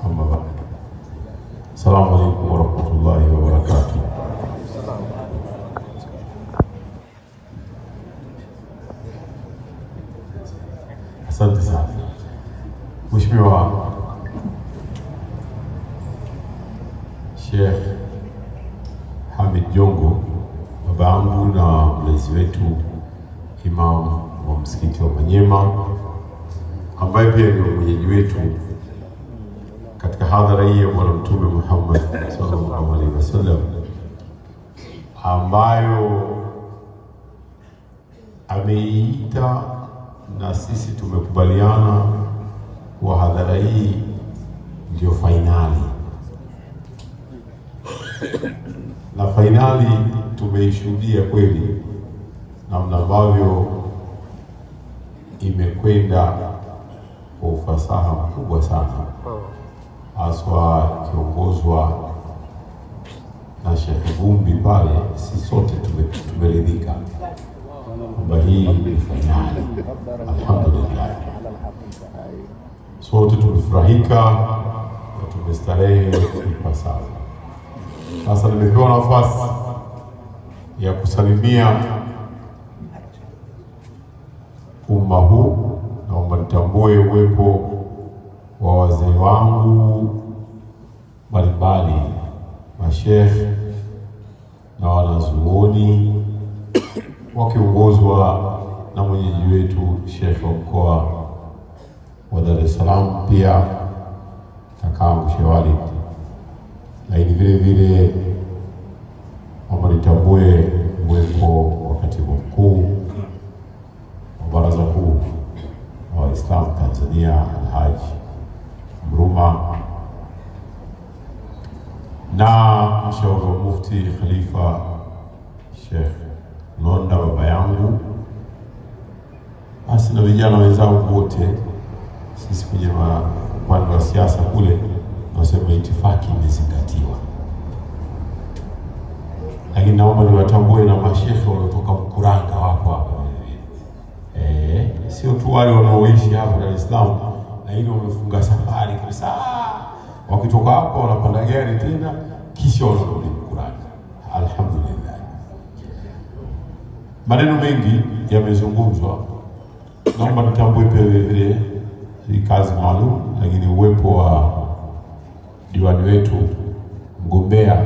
أما بعد. السلام عليكم ورحمة الله وبركاته. Asante sana. Mheshimiwa Sheikh Hamid Jongo, babangu na mlezi wetu, Imam wa msikiti wa Manyema, ambaye pia ni mwenyeji wetu katika hadhara hii ya Bwana Mtume Muhammad sallallahu alaihi wasallam, ambayo ameita na sisi tumekubaliana kwa hadhara hii ndio fainali. Na fainali tumeishuhudia kweli namna ambavyo imekwenda kwa ufasaha mkubwa sana, haswa kiongozwa na Sheikh Vumbi pale. Si sote tumeridhika kwamba hii ni fainali. Alhamdulillah, sote tumefurahika na tumestarehe ipasavyo. Sasa nimepewa nafasi ya kusalimia umma huu, naomba nitambue uwepo wa wazee wangu mbalimbali, masheikh na wanazuoni, wakiongozwa na mwenyeji wetu Sheikh wa mkoa wa Dar es Salaam, pia kakaangu Sheikh Walid. Lakini vile vile naomba nitambue uwepo wa katibu mkuu wa Baraza Kuu wa Waislamu Tanzania Alhaji Mruma, na mshauri wa Mufti Khalifa Sheikh Londa, baba yangu, basi na vijana wenzangu wote. Sisi kwenye upande wa siasa kule tunasema itifaki imezingatiwa, lakini naomba niwatambue na masheikh waliotoka Mkuranga wako hapa. Sio tu wale wanaoishi hapa Dar es Salaam, lakini wamefunga safari kabisa, wakitoka hapo wanapanda gari tena kisha wanarudi Mkuranga. Alhamdulillah. Maneno mengi yamezungumzwa, naomba nitambue pia vile hii kazi maalum, lakini uwepo wa diwani wetu mgombea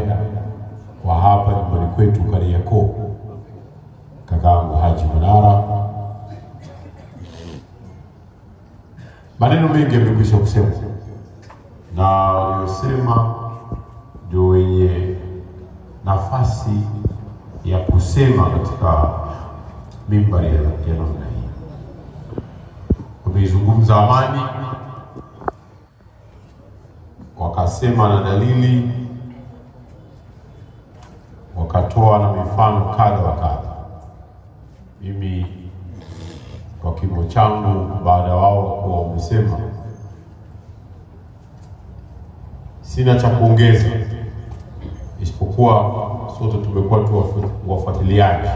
wa hapa nyumbani kwetu Kariakoo, kakaangu Haji Manara. Maneno mengi yamekwisha kusema, na waliosema ndio wenye nafasi ya kusema katika mimbari ya namna hii. Wamezungumza amani, wakasema na dalili, wakatoa na mifano kadha wa kadha. Mimi kwa kimo changu, baada wao kuwa wamesema, sina cha kuongeza, isipokuwa sote tumekuwa tu wafuatiliaji,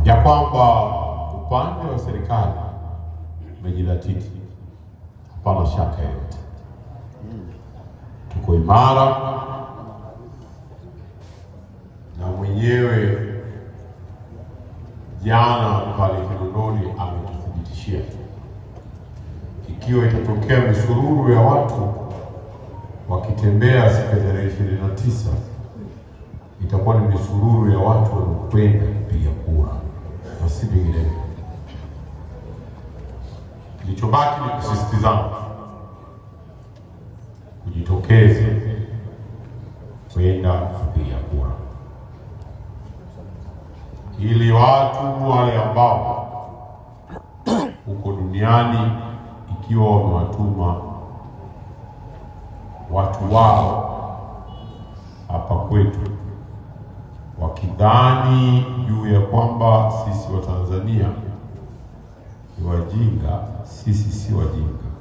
ya kwamba upande wa serikali umejidhatiti, hapana shaka yote. Tuko imara, na mwenyewe jana pale Kinondoni ametuthibitishia, ikiwa itatokea misururu ya watu wakitembea siku ya tarehe 29, itakuwa ni misururu ya watu wanaokwenda kupiga kura na si vinginevyo. Kilichobaki ni kusisitizana, kujitokeza kwenda kupiga kura, ili watu wale ambao huko duniani, ikiwa wamewatuma watu wao hapa kwetu wakidhani juu ya kwamba sisi wa Tanzania ni wajinga, sisi si wajinga.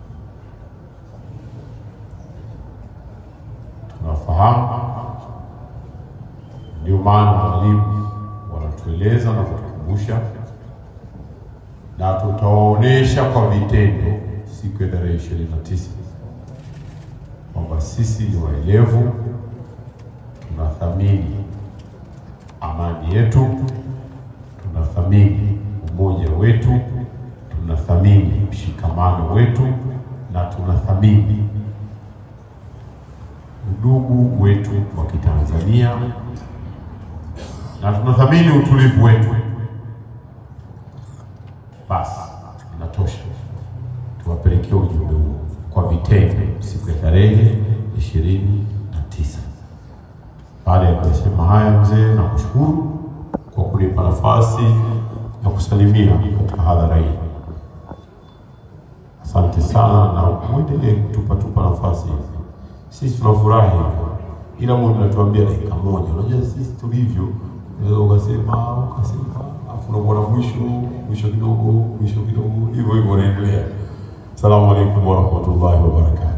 Tunafahamu, ndio maana walimu wanatueleza na kutukumbusha, na tutawaonesha kwa vitendo siku ya tarehe 29 kwamba sisi ni waelevu, tunathamini amani yetu, tunathamini umoja wetu, tunathamini mshikamano wetu, na tunathamini udugu wetu wa Kitanzania, na tunathamini utulivu wetu. Basi inatosha, tuwapelekee ujumbe huo kwa vitendo siku ya tarehe 29. Baada ya kusema haya, mzee, na kushukuru kwa kunipa nafasi ya kusalimia katika hadhara hii. Asante sana, na muendelee kutupa nafasi. Sisi tunafurahi, ila Mungu anatuambia dakika moja. Unajua sisi tulivyo, unaweza ukasema afu unaona mwisho kidogo hivyo unaendelea. Asalamu alaykum wa rahmatullahi wa barakatuh.